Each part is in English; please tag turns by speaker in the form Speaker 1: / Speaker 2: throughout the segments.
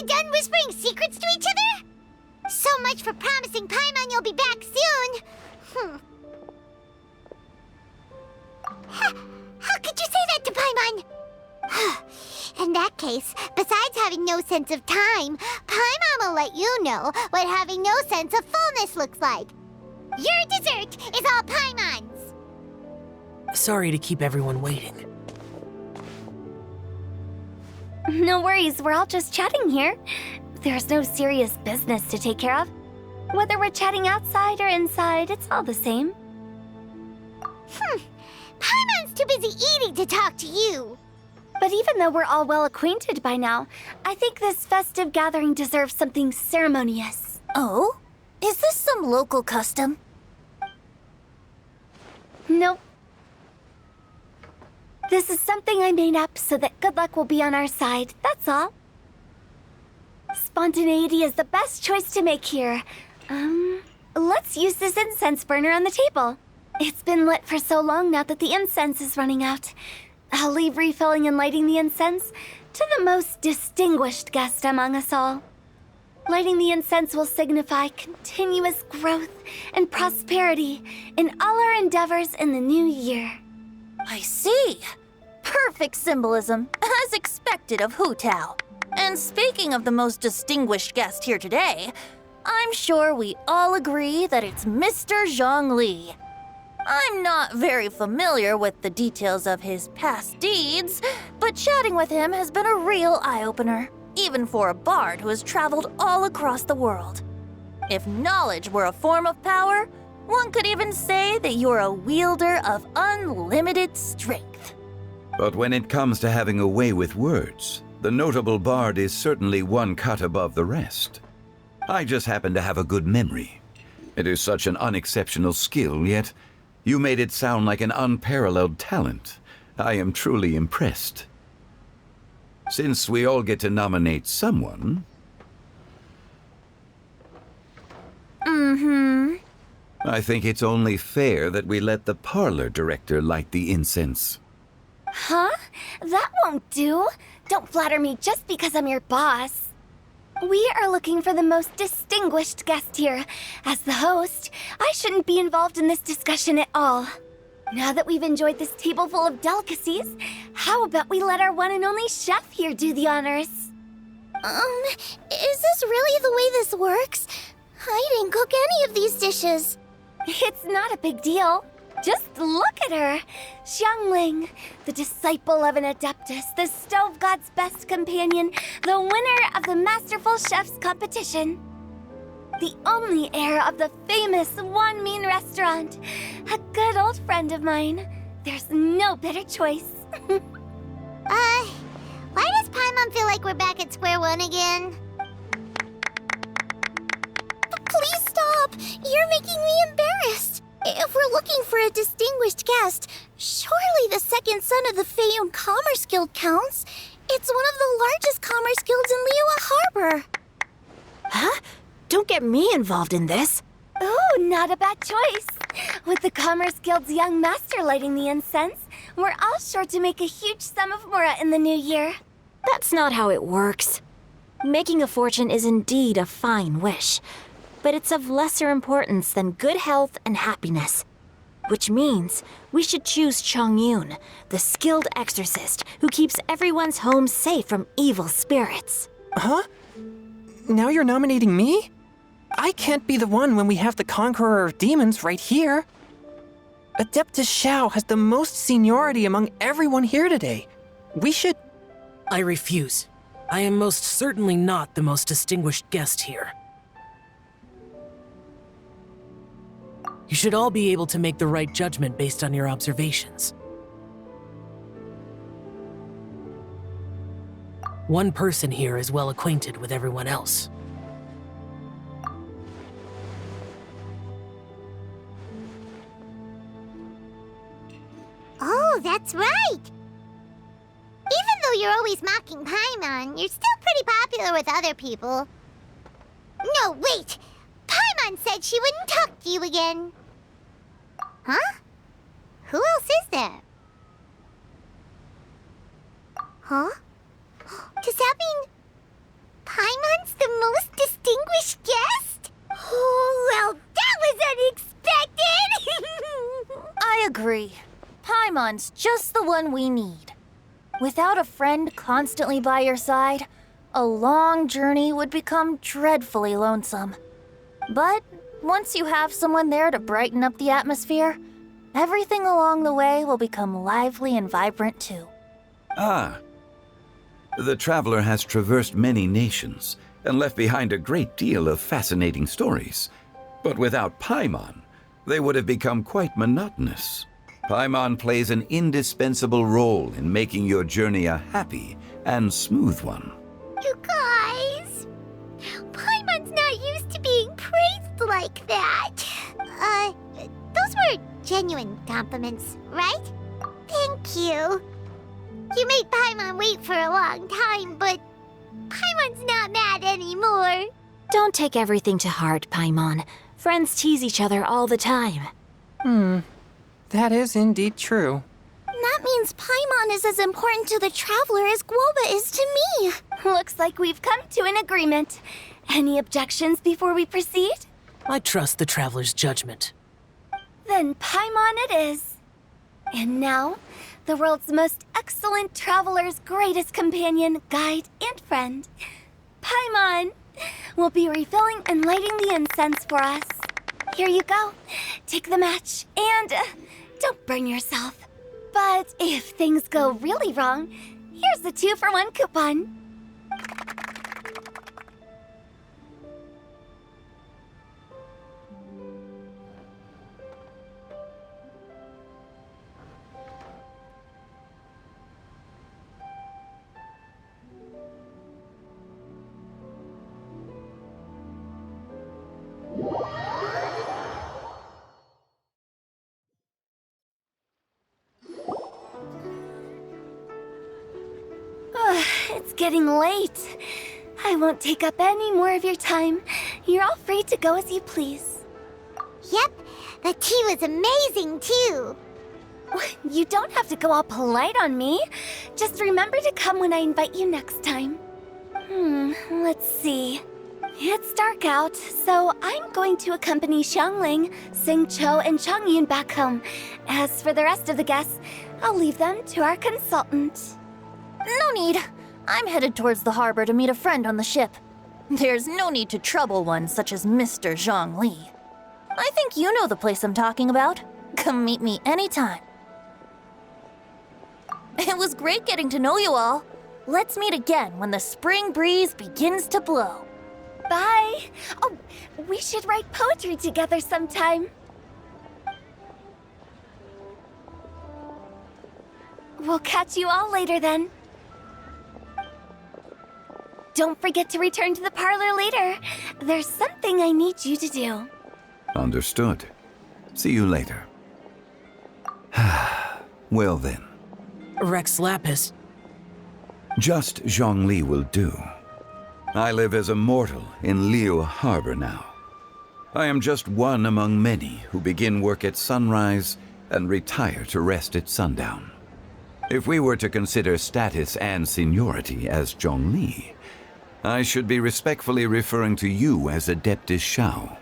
Speaker 1: you done whispering secrets to each other? So much for promising Paimon you'll be back soon. How could you say that to Paimon? In that case, besides having no sense of time, Paimon will let you know what having no sense of fullness looks like. Your dessert is all Paimon's.
Speaker 2: Sorry to keep everyone waiting.
Speaker 3: No worries, we're all just chatting here. There's no serious business to take care of. Whether we're chatting outside or inside, it's all the same.
Speaker 1: Paimon's too busy eating to talk to you.
Speaker 3: But even though we're all well acquainted by now, I think this festive gathering deserves something ceremonious.
Speaker 4: Oh? Is this some local custom?
Speaker 3: Nope. This is something I made up so that good luck will be on our side, that's all. Spontaneity is the best choice to make here. Let's use this incense burner on the table. It's been lit for so long now that the incense is running out. I'll leave refilling and lighting the incense to the most distinguished guest among us all. Lighting the incense will signify continuous growth and prosperity in all our endeavors in the new year.
Speaker 4: I see. Perfect symbolism, as expected of Hu Tao. And speaking of the most distinguished guest here today, I'm sure we all agree that it's Mr. Zhang Li. I'm not very familiar with the details of his past deeds, but chatting with him has been a real eye-opener, even for a bard who has traveled all across the world. If knowledge were a form of power, one could even say that you're a wielder of unlimited strength.
Speaker 5: But when it comes to having a way with words, the notable bard is certainly one cut above the rest. I just happen to have a good memory. It is such an unexceptional skill, yet you made it sound like an unparalleled talent. I am truly impressed. Since we all get to nominate someone... I think it's only fair that we let the parlor director light the incense.
Speaker 3: Huh? That won't do. Don't flatter me just because I'm your boss. We are looking for the most distinguished guest here. As the host, I shouldn't be involved in this discussion at all. Now that we've enjoyed this table full of delicacies, how about we let our one and only chef here do the honors?
Speaker 1: Is this really the way this works? I didn't cook any of these dishes.
Speaker 3: It's not a big deal. Just look at her. Xiangling, the disciple of an adeptus, the stove god's best companion, the winner of the Masterful Chef's competition. The only heir of the famous Wanmin restaurant. A good old friend of mine. There's no better choice.
Speaker 1: Why does Paimon feel like we're back at square one again? Please stop! You're making me embarrassed. If we're looking for a distinguished guest, surely the second son of the Feiyun Commerce Guild counts. It's one of the largest commerce guilds in Liyue Harbor.
Speaker 4: Huh? Don't get me involved in this.
Speaker 3: Oh, not a bad choice. With the Commerce Guild's young master lighting the incense, we're all sure to make a huge sum of mora in the new year.
Speaker 4: That's not how it works. Making a fortune is indeed a fine wish, but it's of lesser importance than good health and happiness. Which means we should choose Chongyun, the skilled exorcist who keeps everyone's home safe from evil spirits.
Speaker 2: Huh? Now you're nominating me? I can't be the one when we have the Conqueror of Demons right here. Adeptus Xiao has the most seniority among everyone here today. We should... I refuse. I am most certainly not the most distinguished guest here. You should all be able to make the right judgment based on your observations. One person here is well acquainted with everyone else.
Speaker 1: Oh, that's right! Even though you're always mocking Paimon, you're still pretty popular with other people. No, wait! Paimon said she wouldn't talk to you again. Huh? Who else is there? Huh? Does that mean... Paimon's the most distinguished guest? Oh, well, that was unexpected!
Speaker 4: I agree. Paimon's just the one we need. Without a friend constantly by your side, a long journey would become dreadfully lonesome. But once you have someone there to brighten up the atmosphere, everything along the way will become lively and vibrant too.
Speaker 5: Ah. The traveler has traversed many nations and left behind a great deal of fascinating stories. But without Paimon, they would have become quite monotonous. Paimon plays an indispensable role in making your journey a happy and smooth one.
Speaker 1: You guys, Paimon's not used to being praised like that. Those were genuine compliments, right? Thank you. You made Paimon wait for a long time, but Paimon's not mad anymore.
Speaker 6: Don't take everything to heart, Paimon. Friends tease each other all the time.
Speaker 2: That is indeed true.
Speaker 1: That means Paimon is as important to the traveler as Guoba is to me.
Speaker 3: Looks like we've come to an agreement. Any objections before we proceed?
Speaker 7: I trust the traveler's judgment.
Speaker 3: Then Paimon it is. And now, the world's most excellent traveler's greatest companion, guide, and friend, Paimon, will be refilling and lighting the incense for us. Here you go. Take the match, and don't burn yourself. But if things go really wrong, here's the 2-for-1 coupon. It's getting late. I won't take up any more of your time. You're all free to go as you please.
Speaker 1: Yep, the tea was amazing too.
Speaker 3: You don't have to go all polite on me. Just remember to come when I invite you next time. Let's see. It's dark out, so I'm going to accompany Xiangling, Xingqiu, and Changyun back home. As for the rest of the guests, I'll leave them to our consultant.
Speaker 4: No need. I'm headed towards the harbor to meet a friend on the ship. There's no need to trouble one such as Mr. Zhongli. I think you know the place I'm talking about. Come meet me anytime. It was great getting to know you all. Let's meet again when the spring breeze begins to blow.
Speaker 3: Bye. Oh, we should write poetry together sometime. We'll catch you all later then. Don't forget to return to the parlor later. There's something I need you to do.
Speaker 5: Understood. See you later. Well then.
Speaker 7: Rex Lapis.
Speaker 5: Just Zhongli will do. I live as a mortal in Liu Harbor now. I am just one among many who begin work at sunrise and retire to rest at sundown. If we were to consider status and seniority as Zhongli, I should be respectfully referring to you as Adeptus Shao.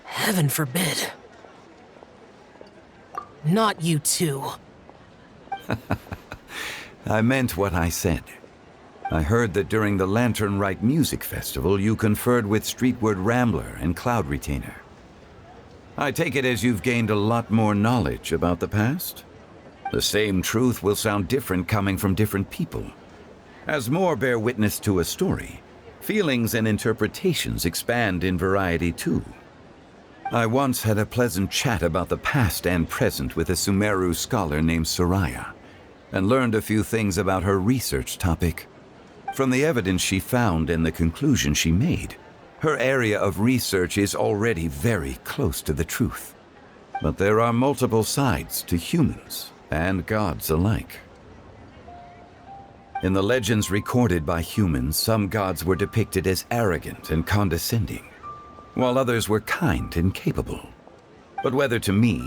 Speaker 7: Heaven forbid. Not you too.
Speaker 5: I meant what I said. I heard that during the Lantern Rite Music Festival you conferred with Streetward Rambler and Cloud Retainer. I take it as you've gained a lot more knowledge about the past? The same truth will sound different coming from different people. As more bear witness to a story, feelings and interpretations expand in variety too. I once had a pleasant chat about the past and present with a Sumeru scholar named Soraya, and learned a few things about her research topic. From the evidence she found and the conclusion she made, her area of research is already very close to the truth. But there are multiple sides to humans and gods alike. In the legends recorded by humans, some gods were depicted as arrogant and condescending, while others were kind and capable. But whether to me,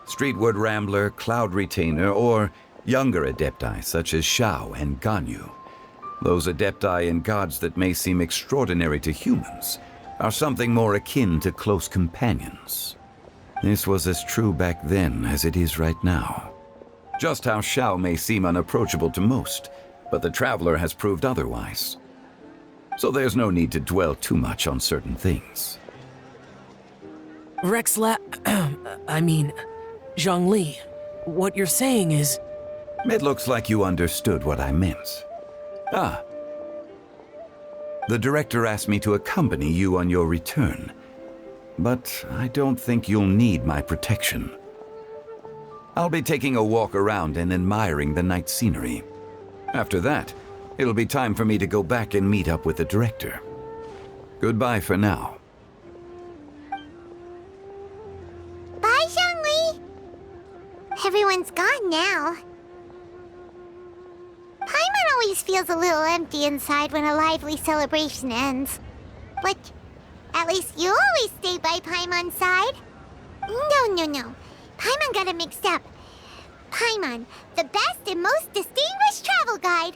Speaker 5: Streetward Rambler, Cloud Retainer, or younger adepti such as Shao and Ganyu, Those adepti and gods that may seem extraordinary to humans are something more akin to close companions. This was as true back then as it is right now. Just how Xiao may seem unapproachable to most, but the Traveler has proved otherwise. So there's no need to dwell too much on certain things.
Speaker 7: Zhongli, what you're saying is...
Speaker 5: It looks like you understood what I meant. Ah. The director asked me to accompany you on your return, but I don't think you'll need my protection. I'll be taking a walk around and admiring the night scenery. After that, it'll be time for me to go back and meet up with the director. Goodbye for now.
Speaker 1: Bye, Zhongli. Everyone's gone now. Paimon always feels a little empty inside when a lively celebration ends. But at least you always stay by Paimon's side. No. Paimon got it mixed up. Paimon, the best and most distinguished travel guide.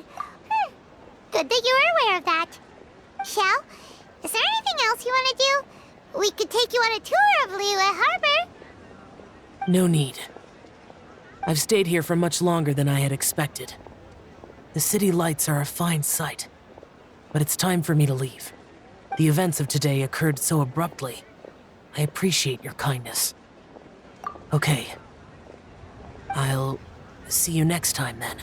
Speaker 1: Good that you're aware of that. Xiao, is there anything else you want to do? We could take you on a tour of Liyue Harbor.
Speaker 7: No need. I've stayed here for much longer than I had expected. The city lights are a fine sight, but it's time for me to leave. The events of today occurred so abruptly. I appreciate your kindness. Okay. I'll see you next time then.